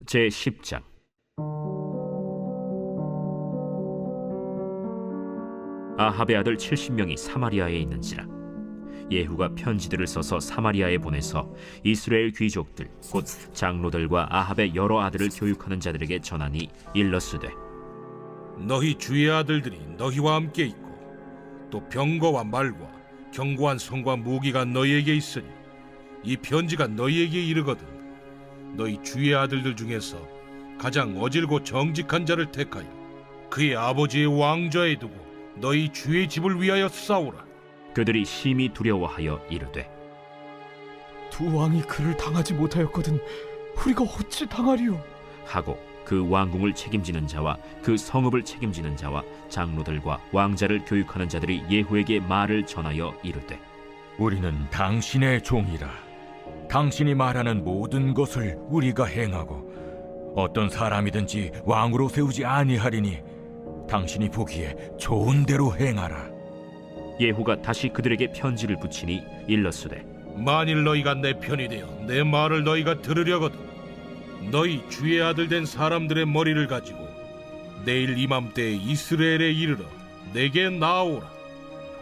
제10장. 아합의 아들 70명이 사마리아에 있는지라 예후가 편지들을 써서 사마리아에 보내서 이스라엘 귀족들 곧 장로들과 아합의 여러 아들을 교육하는 자들에게 전하니 일러스되, 너희 주의 아들들이 너희와 함께 있고 또 병거와 말과 견고한 성과 무기가 너희에게 있으니 이 편지가 너희에게 이르거든 너희 주의 아들들 중에서 가장 어질고 정직한 자를 택하여 그의 아버지의 왕좌에 두고 너희 주의 집을 위하여 싸우라. 그들이 심히 두려워하여 이르되, 두 왕이 그를 당하지 못하였거든 우리가 어찌 당하리요? 하고 그 왕궁을 책임지는 자와 그 성읍을 책임지는 자와 장로들과 왕자를 교육하는 자들이 예후에게 말을 전하여 이르되, 우리는 당신의 종이라. 당신이 말하는 모든 것을 우리가 행하고 어떤 사람이든지 왕으로 세우지 아니하리니 당신이 보기에 좋은 대로 행하라. 예후가 다시 그들에게 편지를 붙이니 일러스되, 만일 너희가 내 편이 되어 내 말을 너희가 들으려거든 너희 주의 아들 된 사람들의 머리를 가지고 내일 이맘때에 이스라엘에 이르러 내게 나오라.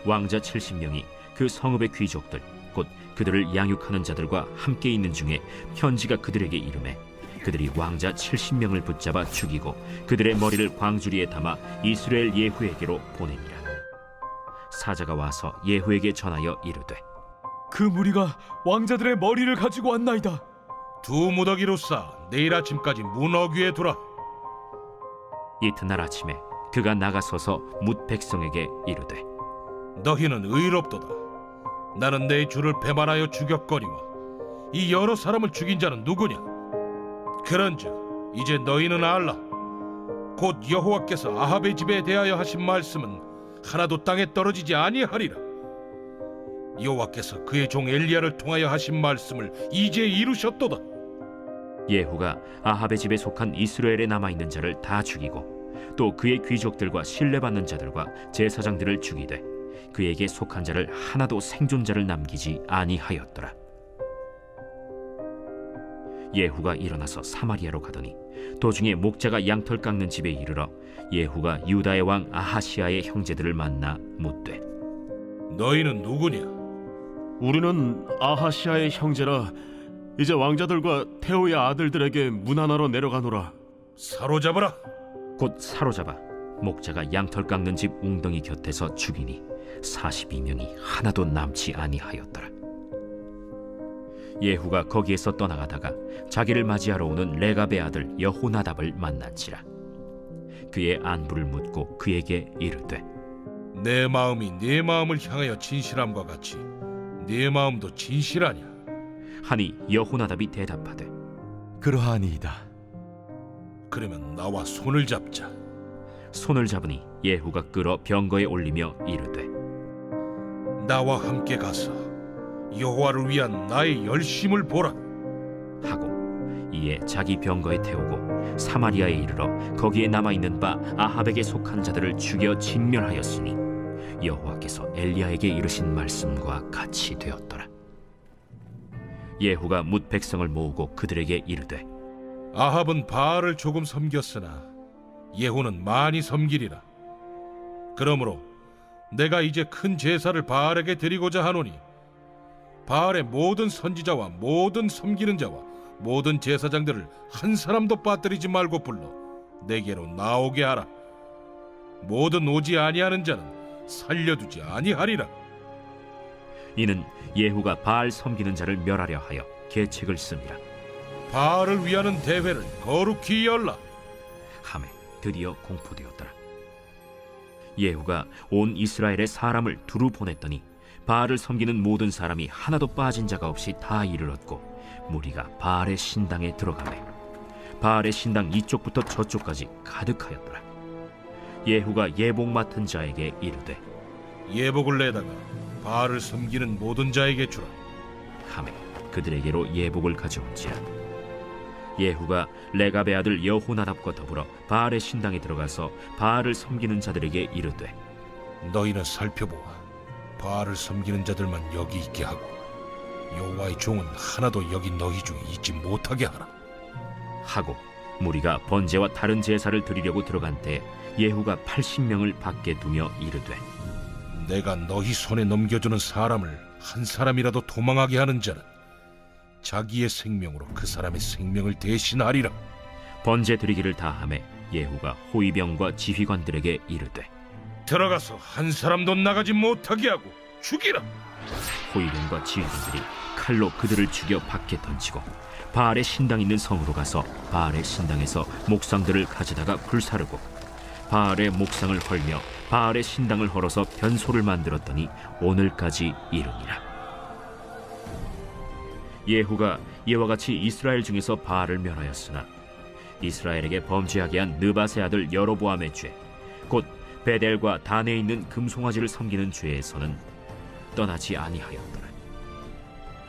왕자 70명이 그 성읍의 귀족들 곧 그들을 양육하는 자들과 함께 있는 중에 편지가 그들에게 이르매 그들이 왕자 70명을 붙잡아 죽이고 그들의 머리를 광주리에 담아 이스라엘 예후에게로 보내니라. 사자가 와서 예후에게 전하여 이르되, 그 무리가 왕자들의 머리를 가지고 왔나이다. 두 무더기로 쌓아 내일 아침까지 문 어귀에 두라. 이튿날 아침에 그가 나가서서 뭇 백성에게 이르되, 너희는 의롭도다. 나는 내 주를 배반하여 죽였거니와 이 여러 사람을 죽인 자는 누구냐? 그런즉 이제 너희는 알라. 곧 여호와께서 아합의 집에 대하여 하신 말씀은 하나도 땅에 떨어지지 아니하리라. 여호와께서 그의 종 엘리야를 통하여 하신 말씀을 이제 이루셨도다. 예후가 아합의 집에 속한 이스라엘에 남아있는 자를 다 죽이고 또 그의 귀족들과 신뢰받는 자들과 제사장들을 죽이되 그에게 속한 자를 하나도 생존자를 남기지 아니하였더라. 예후가 일어나서 사마리아로 가더니 도중에 목자가 양털 깎는 집에 이르러 예후가 유다의 왕 아하시아의 형제들을 만나 묻되, 너희는 누구냐? 우리는 아하시아의 형제라. 이제 왕자들과 태호의 아들들에게 문하나로 내려가노라. 사로잡아라. 곧 사로잡아 목자가 양털 깎는 집 웅덩이 곁에서 죽이니 42명이 하나도 남지 아니하였더라. 예후가 거기에서 떠나가다가 자기를 맞이하러 오는 레갑의 아들 여호나답을 만난지라. 그의 안부를 묻고 그에게 이르되, 내 마음이 네 마음을 향하여 진실함과 같이 네 마음도 진실하냐? 하니 여호나답이 대답하되, 그러하니이다. 그러면 나와 손을 잡자. 손을 잡으니 예후가 끌어 병거에 올리며 이르되, 나와 함께 가서 여호와를 위한 나의 열심을 보라. 하고 이에 자기 병거에 태우고 사마리아에 이르러 거기에 남아있는 바 아합에게 속한 자들을 죽여 진멸하였으니 여호와께서 엘리야에게 이르신 말씀과 같이 되었더라. 예후가 뭇 백성을 모으고 그들에게 이르되, 아합은 바알을 조금 섬겼으나 예후는 많이 섬기리라. 그러므로 내가 이제 큰 제사를 바알에게 드리고자 하노니 바알의 모든 선지자와 모든 섬기는 자와 모든 제사장들을 한 사람도 빠뜨리지 말고 불러 내게로 나오게 하라. 모든 오지 아니하는 자는 살려두지 아니하리라. 이는 예후가 바알 섬기는 자를 멸하려 하여 계책을 씁니다. 바알을 위하는 대회를 거룩히 열라. 하매 드디어 공포되었더라. 예후가 온 이스라엘의 사람을 두루 보냈더니 바알을 섬기는 모든 사람이 하나도 빠진 자가 없이 다 이르렀고 무리가 바알의 신당에 들어가매 바알의 신당 이쪽부터 저쪽까지 가득하였더라. 예후가 예복 맡은 자에게 이르되, 예복을 내다가 바알을 섬기는 모든 자에게 주라. 하매 그들에게로 예복을 가져온지라. 예후가 레갑의 아들 여호나답과 더불어 바알의 신당에 들어가서 바알을 섬기는 자들에게 이르되, 너희는 살펴보아 바알을 섬기는 자들만 여기 있게 하고 여호와의 종은 하나도 여기 너희 중에 있지 못하게 하라. 하고 무리가 번제와 다른 제사를 드리려고 들어간 때 예후가 80명을 밖에 두며 이르되 내가 너희 손에 넘겨주는 사람을 한 사람이라도 도망하게 하는 자는 자기의 생명으로 그 사람의 생명을 대신하리라. 번제 드리기를 다하매 예후가 호위병과 지휘관들에게 이르되 들어가서 한 사람도 나가지 못하게 하고 죽이라. 호위병과 지휘관들이 칼로 그들을 죽여 밖에 던지고 바알의 신당 있는 성으로 가서 바알의 신당에서 목상들을 가져다가 불사르고 바알의 목상을 헐며 바알의 신당을 헐어서 변소를 만들었더니 오늘까지 이르니라. 예후가 이와 같이 이스라엘 중에서 바알을 멸하였으나 이스라엘에게 범죄하게 한 느밧의 아들 여로보암의 죄, 곧 베델과 단에 있는 금송아지를 섬기는 죄에서는 떠나지 아니하였더라.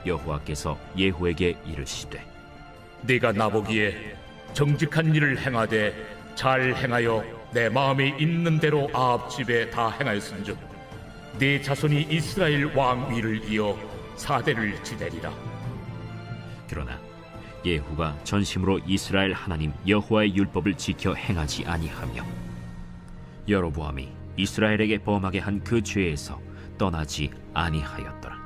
여호와께서 예후에게 이르시되 네가 나보기에 정직한 일을 행하되 잘 행하여 내 마음에 있는 대로 아합 집에 다 행하였은즉 네 자손이 이스라엘 왕 위를 이어 사대를 지내리라. 그러나 예후가 전심으로 이스라엘 하나님 여호와의 율법을 지켜 행하지 아니하며 여로보암이 이스라엘에게 범하게 한 그 죄에서 떠나지 아니하였더라.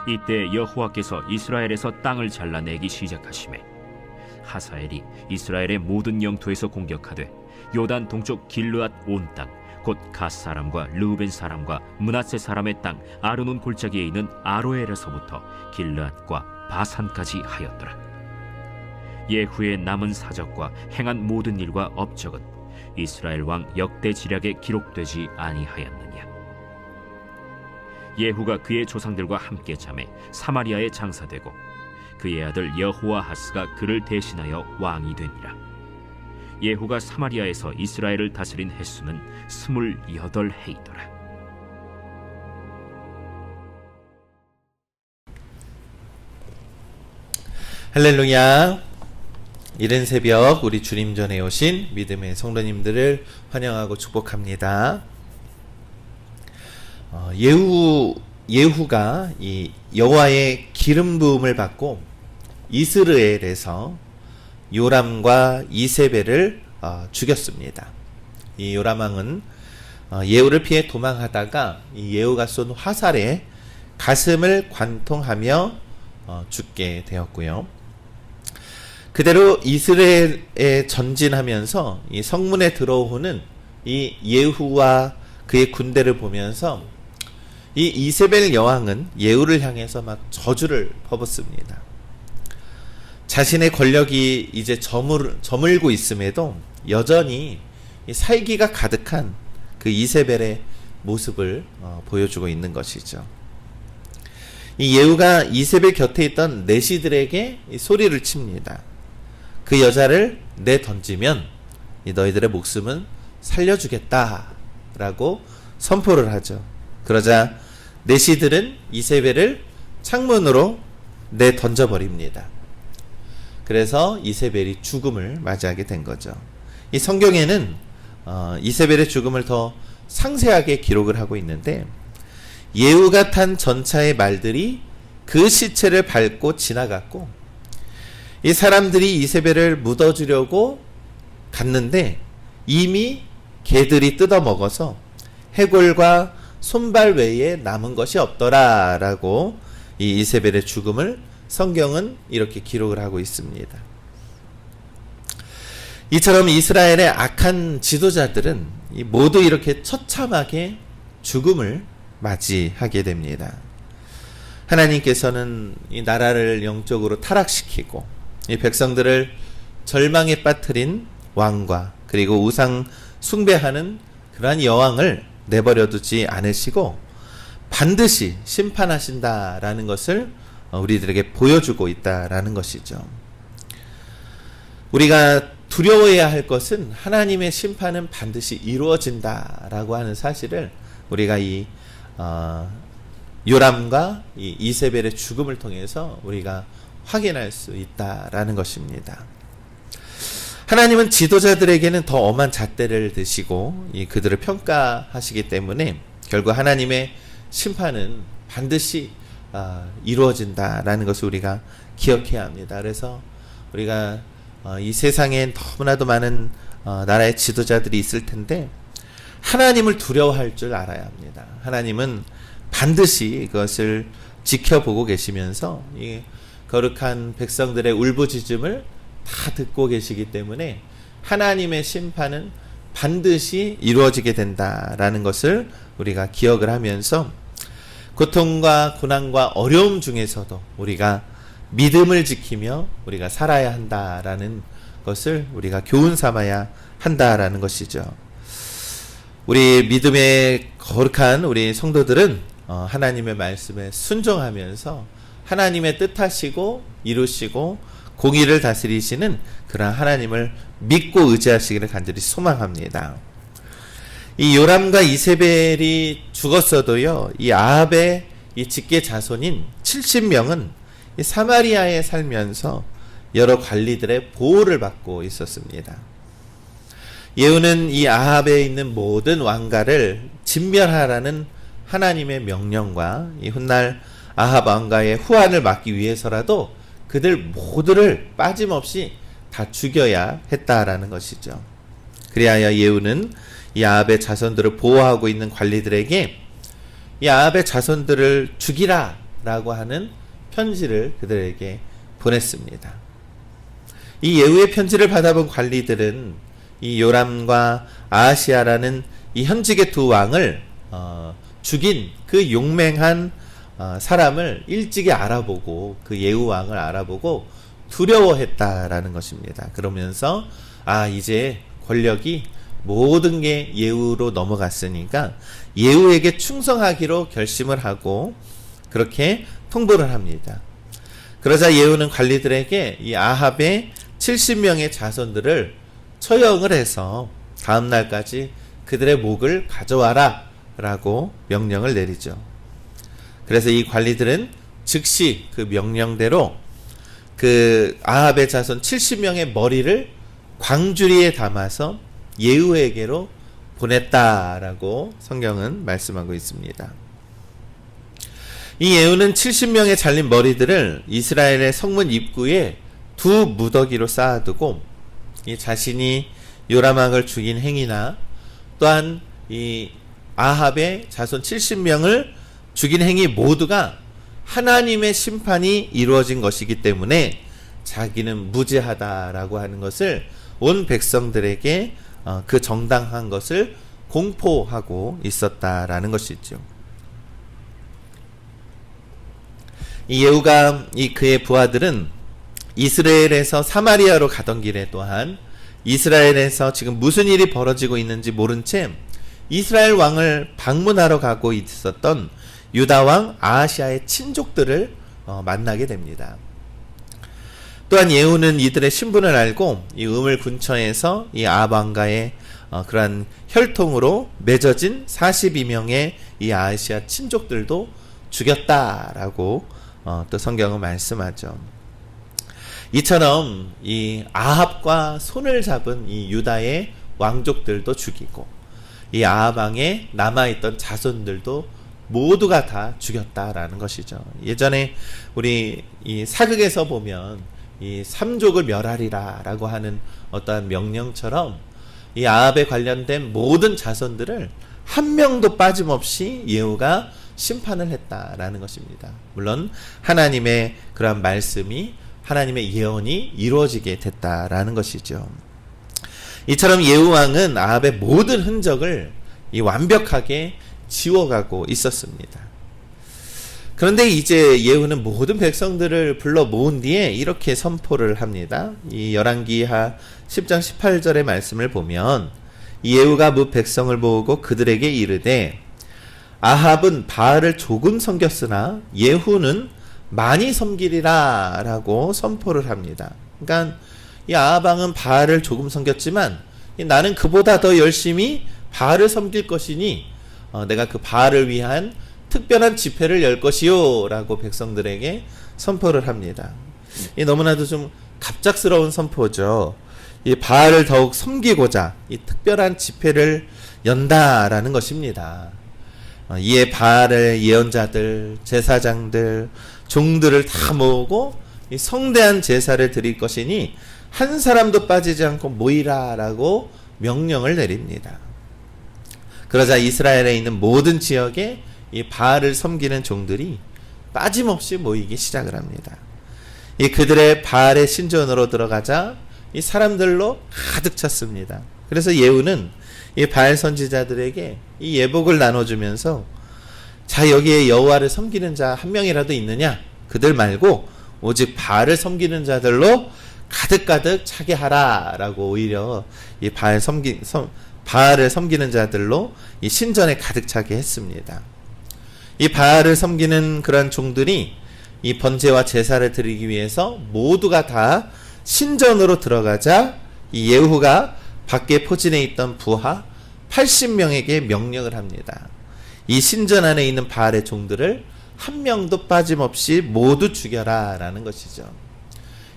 이때 여호와께서 이스라엘에서 땅을 잘라내기 시작하시매 하사엘이 이스라엘의 모든 영토에서 공격하되 요단 동쪽 길르앗 온 땅 곧 갓 사람과 르우벤 사람과 므낫세 사람의 땅 아르논 골짜기에 있는 아로엘에서부터 길르앗과 바산까지 하였더라. 예후의 남은 사적과 행한 모든 일과 업적은 이스라엘 왕 역대 지략에 기록되지 아니하였느냐. 예후가 그의 조상들과 함께 잠에 사마리아에 장사되고 그의 아들 여호아하스가 그를 대신하여 왕이 되니라. 예후가 사마리아에서 이스라엘을 다스린 횟수는 28해이더라. 할렐루야. 이른 새벽 우리 주님 전에 오신 믿음의 성도님들을 환영하고 축복합니다. 예후가 이 여호와의 기름 부음을 받고 이스라엘에서 요람과 이세벨을 죽였습니다. 이 요람 왕은 예후를 피해 도망하다가 이 예후가 쏜 화살에 가슴을 관통하며 죽게 되었고요. 그대로 이스라엘에 전진하면서 이 성문에 들어오는 이 예후와 그의 군대를 보면서 이 이세벨 여왕은 예후를 향해서 막 저주를 퍼붓습니다. 자신의 권력이 이제 저물고 있음에도 여전히 살기가 가득한 그 이세벨의 모습을 보여주고 있는 것이죠. 이 예후가 이세벨 곁에 있던 내시들에게 소리를 칩니다. 그 여자를 내던지면 너희들의 목숨은 살려주겠다라고 선포를 하죠. 그러자 내시들은 이세벨을 창문으로 내던져버립니다. 그래서 이세벨이 죽음을 맞이하게 된 거죠. 이 성경에는 이세벨의 죽음을 더 상세하게 기록을 하고 있는데 예후가 탄 전차의 말들이 그 시체를 밟고 지나갔고 이 사람들이 이세벨을 묻어주려고 갔는데 이미 개들이 뜯어먹어서 해골과 손발 외에 남은 것이 없더라라고 이 이세벨의 죽음을 성경은 이렇게 기록을 하고 있습니다. 이처럼 이스라엘의 악한 지도자들은 모두 이렇게 처참하게 죽음을 맞이하게 됩니다. 하나님께서는 이 나라를 영적으로 타락시키고 이 백성들을 절망에 빠뜨린 왕과 그리고 우상 숭배하는 그러한 여왕을 내버려 두지 않으시고 반드시 심판하신다라는 것을 우리들에게 보여주고 있다라는 것이죠. 우리가 두려워해야 할 것은 하나님의 심판은 반드시 이루어진다라고 하는 사실을 우리가 이 요람과 이 이세벨의 죽음을 통해서 우리가 확인할 수 있다라는 것입니다. 하나님은 지도자들에게는 더 엄한 잣대를 드시고 그들을 평가하시기 때문에 결국 하나님의 심판은 반드시 이루어진다라는 것을 우리가 기억해야 합니다. 그래서 우리가 이 세상에 너무나도 많은 나라의 지도자들이 있을 텐데 하나님을 두려워할 줄 알아야 합니다. 하나님은 반드시 그것을 지켜보고 계시면서 이 거룩한 백성들의 울부짖음을 다 듣고 계시기 때문에 하나님의 심판은 반드시 이루어지게 된다라는 것을 우리가 기억을 하면서 고통과 고난과 어려움 중에서도 우리가 믿음을 지키며 우리가 살아야 한다라는 것을 우리가 교훈 삼아야 한다라는 것이죠. 우리 믿음의 거룩한 우리 성도들은 하나님의 말씀에 순종하면서 하나님의 뜻하시고 이루시고 공의를 다스리시는 그러한 하나님을 믿고 의지하시기를 간절히 소망합니다. 이 요람과 이세벨이 죽었어도요, 이 아합의 이 직계 자손인 70명은 이 사마리아에 살면서 여러 관리들의 보호를 받고 있었습니다. 예후는 이 아합에 있는 모든 왕가를 진멸하라는 하나님의 명령과 이 훗날 아합 왕가의 후환을 막기 위해서라도 그들 모두를 빠짐없이 다 죽여야 했다라는 것이죠. 그리하여 예후는 이 아합의 자손들을 보호하고 있는 관리들에게 이 아합의 자손들을 죽이라 라고 하는 편지를 그들에게 보냈습니다. 이 예후의 편지를 받아본 관리들은 이 요람과 아하시아라는 이 현직의 두 왕을 죽인 그 용맹한 사람을 일찍이 알아보고 그 예후 왕을 알아보고 두려워했다라는 것입니다. 그러면서 이제 권력이 모든 게 예후로 넘어갔으니까 예후에게 충성하기로 결심을 하고 그렇게 통보를 합니다. 그러자 예후는 관리들에게 이 아합의 70명의 자손들을 처형을 해서 다음 날까지 그들의 목을 가져와라 라고 명령을 내리죠. 그래서 이 관리들은 즉시 그 명령대로 그 아합의 자손 70명의 머리를 광주리에 담아서 예후에게로 보냈다라고 성경은 말씀하고 있습니다. 이 예후는 70명의 잘린 머리들을 이스라엘의 성문 입구에 두 무더기로 쌓아두고 이 자신이 요람왕을 죽인 행위나 또한 이 아합의 자손 70명을 죽인 행위 모두가 하나님의 심판이 이루어진 것이기 때문에 자기는 무죄하다라고 하는 것을 온 백성들에게 그 정당한 것을 공포하고 있었다라는 것이죠. 이 예후가 그의 부하들은 이스라엘에서 사마리아로 가던 길에 또한 이스라엘에서 지금 무슨 일이 벌어지고 있는지 모른 채 이스라엘 왕을 방문하러 가고 있었던 유다 왕 아하시아의 친족들을 만나게 됩니다. 또한 예후는 이들의 신분을 알고 이 우물 근처에서 이 아합 왕가의 그러한 혈통으로 맺어진 42명의 이 아하시아 친족들도 죽였다라고 또 성경은 말씀하죠. 이처럼 이 아합과 손을 잡은 이 유다의 왕족들도 죽이고 이 아합 왕에 남아있던 자손들도 모두가 다 죽였다라는 것이죠. 예전에 우리 이 사극에서 보면 이 삼족을 멸하리라라고 하는 어떠한 명령처럼 이 아합에 관련된 모든 자손들을 한 명도 빠짐없이 예후가 심판을 했다라는 것입니다. 물론 하나님의 그러한 말씀이 하나님의 예언이 이루어지게 됐다라는 것이죠. 이처럼 예후 왕은 아합의 모든 흔적을 이 완벽하게 지워가고 있었습니다. 그런데 이제 예후는 모든 백성들을 불러 모은 뒤에 이렇게 선포를 합니다. 이 열왕기하 10장 18절의 말씀을 보면 예후가 뭇 백성을 모으고 그들에게 이르되 아합은 바알을 조금 섬겼으나 예후는 많이 섬기리라 라고 선포를 합니다. 그러니까 이 아합 왕은 바알을 조금 섬겼지만 나는 그보다 더 열심히 바알을 섬길 것이니 내가 그 바알을 위한 특별한 집회를 열 것이요 라고 백성들에게 선포를 합니다. 이 너무나도 좀 갑작스러운 선포죠. 이 바알을 더욱 섬기고자 이 특별한 집회를 연다라는 것입니다. 이에 바알의 예언자들, 제사장들, 종들을 다 모으고 이 성대한 제사를 드릴 것이니 한 사람도 빠지지 않고 모이라라고 명령을 내립니다. 그러자 이스라엘에 있는 모든 지역에 이 바알을 섬기는 종들이 빠짐없이 모이기 시작을 합니다. 이 그들의 바알의 신전으로 들어가자 이 사람들로 가득 찼습니다. 그래서 예후는 이 바알 선지자들에게 이 예복을 나눠주면서 자, 여기에 여호와를 섬기는 자 한 명이라도 있느냐? 그들 말고 오직 바알을 섬기는 자들로 가득가득 차게 하라라고 오히려 이 바알을 섬기는 자들로 이 신전에 가득 차게 했습니다. 이 바알을 섬기는 그런 종들이 이 번제와 제사를 드리기 위해서 모두가 다 신전으로 들어가자 이 예후가 밖에 포진해 있던 부하 80명에게 명령을 합니다. 이 신전 안에 있는 바알의 종들을 한 명도 빠짐없이 모두 죽여라 라는 것이죠.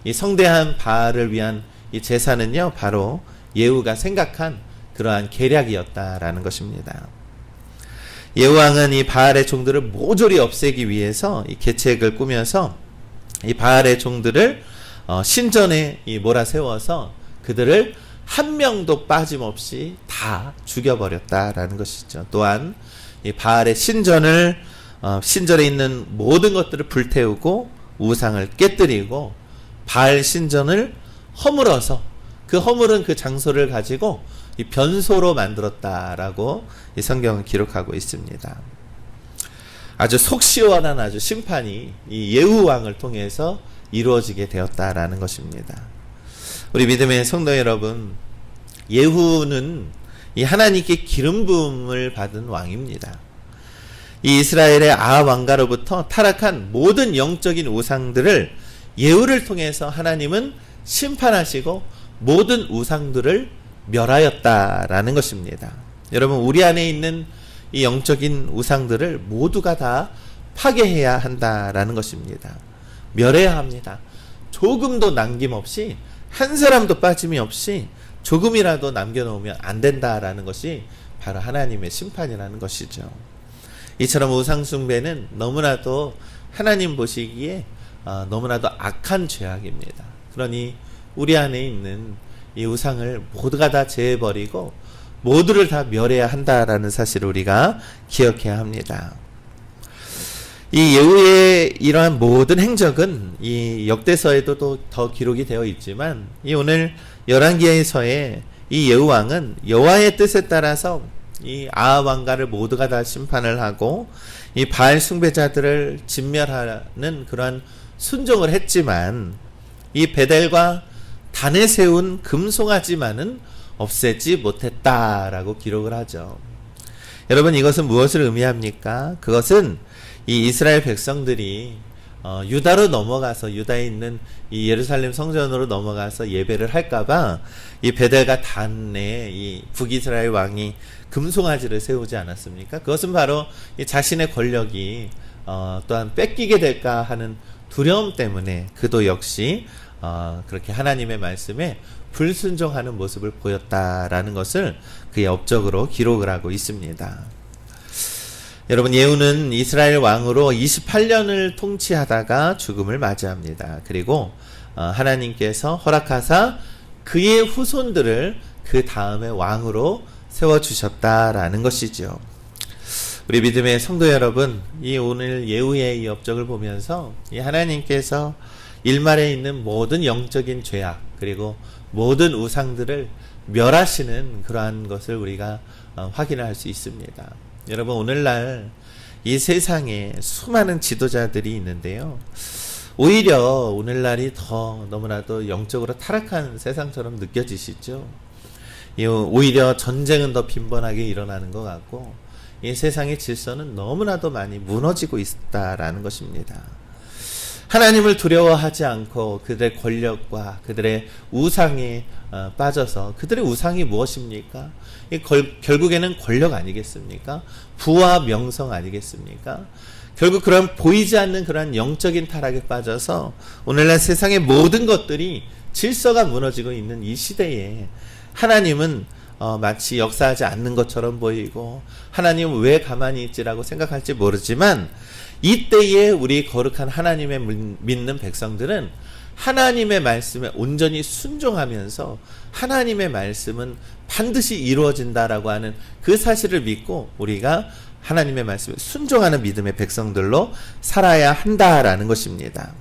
이 성대한 바알을 위한 이 제사는요, 바로 예후가 생각한 그러한 계략이었다라는 것입니다. 예후왕은 이 바알의 종들을 모조리 없애기 위해서 이 계책을 꾸며서 이 바알의 종들을 신전에 몰아세워서 그들을 한 명도 빠짐없이 다 죽여버렸다라는 것이죠. 또한 이 바알의 신전에 있는 모든 것들을 불태우고 우상을 깨뜨리고 바알 신전을 허물어서 그 허물은 그 장소를 가지고 이 변소로 만들었다라고 이 성경은 기록하고 있습니다. 아주 속 시원한 아주 심판이 이 예후 왕을 통해서 이루어지게 되었다라는 것입니다. 우리 믿음의 성도 여러분, 예후는 이 하나님께 기름 부음을 받은 왕입니다. 이 이스라엘의 아합 왕가로부터 타락한 모든 영적인 우상들을 예후를 통해서 하나님은 심판하시고 모든 우상들을 멸하였다라는 것입니다. 여러분, 우리 안에 있는 이 영적인 우상들을 모두가 다 파괴해야 한다라는 것입니다. 멸해야 합니다. 조금도 남김없이, 한 사람도 빠짐이 없이 조금이라도 남겨놓으면 안 된다라는 것이 바로 하나님의 심판이라는 것이죠. 이처럼 우상숭배는 너무나도 하나님 보시기에 너무나도 악한 죄악입니다. 그러니 우리 안에 있는 이 우상을 모두가 다 제해버리고 모두를 다 멸해야 한다라는 사실을 우리가 기억해야 합니다. 이 예후의 이러한 모든 행적은 이 역대서에도 또 더 기록이 되어 있지만 이 오늘 열왕기에서의 이 예후 왕은 여호와의 뜻에 따라서 이 아합 왕가를 모두가 다 심판을 하고 이 바알 숭배자들을 진멸하는 그러한 순종을 했지만 이 베델과 단에 세운 금송아지만은 없애지 못했다라고 기록을 하죠. 여러분, 이것은 무엇을 의미합니까? 그것은 이 이스라엘 백성들이 유다로 넘어가서 유다에 있는 이 예루살렘 성전으로 넘어가서 예배를 할까봐 이 베델과 단에 이 북이스라엘 왕이 금송아지를 세우지 않았습니까? 그것은 바로 이 자신의 권력이 또한 뺏기게 될까 하는 두려움 때문에 그도 역시 그렇게 하나님의 말씀에 불순종하는 모습을 보였다라는 것을 그의 업적으로 기록을 하고 있습니다. 여러분, 예후는 이스라엘 왕으로 28년을 통치하다가 죽음을 맞이합니다. 그리고 하나님께서 허락하사 그의 후손들을 그 다음에 왕으로 세워주셨다라는 것이죠. 우리 믿음의 성도 여러분, 이 오늘 예후의 이 업적을 보면서 이 하나님께서 일말에 있는 모든 영적인 죄악 그리고 모든 우상들을 멸하시는 그러한 것을 우리가 확인을 할 수 있습니다. 여러분, 오늘날 이 세상에 수많은 지도자들이 있는데요, 오히려 오늘날이 더 너무나도 영적으로 타락한 세상처럼 느껴지시죠? 오히려 전쟁은 더 빈번하게 일어나는 것 같고 이 세상의 질서는 너무나도 많이 무너지고 있다라는 것입니다. 하나님을 두려워하지 않고 그들의 권력과 그들의 우상에 빠져서, 그들의 우상이 무엇입니까? 결국에는 권력 아니겠습니까? 부와 명성 아니겠습니까? 결국 그런 보이지 않는 그런 영적인 타락에 빠져서 오늘날 세상의 모든 것들이 질서가 무너지고 있는 이 시대에 하나님은 마치 역사하지 않는 것처럼 보이고 하나님은 왜 가만히 있지라고 생각할지 모르지만 이때에 우리 거룩한 하나님의 믿는 백성들은 하나님의 말씀에 온전히 순종하면서 하나님의 말씀은 반드시 이루어진다라고 하는 그 사실을 믿고 우리가 하나님의 말씀에 순종하는 믿음의 백성들로 살아야 한다라는 것입니다.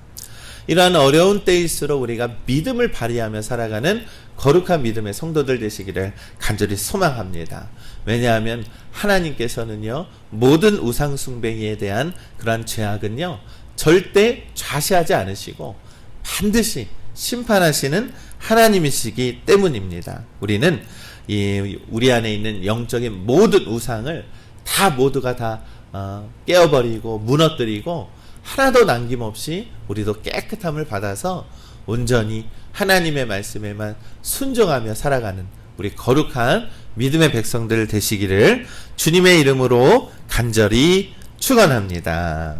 이러한 어려운 때일수록 우리가 믿음을 발휘하며 살아가는 거룩한 믿음의 성도들 되시기를 간절히 소망합니다. 왜냐하면 하나님께서는요, 모든 우상 숭배에 대한 그러한 죄악은요, 절대 좌시하지 않으시고 반드시 심판하시는 하나님이시기 때문입니다. 우리는 우리 안에 있는 영적인 모든 우상을 모두가 다 깨어버리고 무너뜨리고 하나도 남김없이 우리도 깨끗함을 받아서 온전히 하나님의 말씀에만 순종하며 살아가는 우리 거룩한 믿음의 백성들 되시기를 주님의 이름으로 간절히 축원합니다.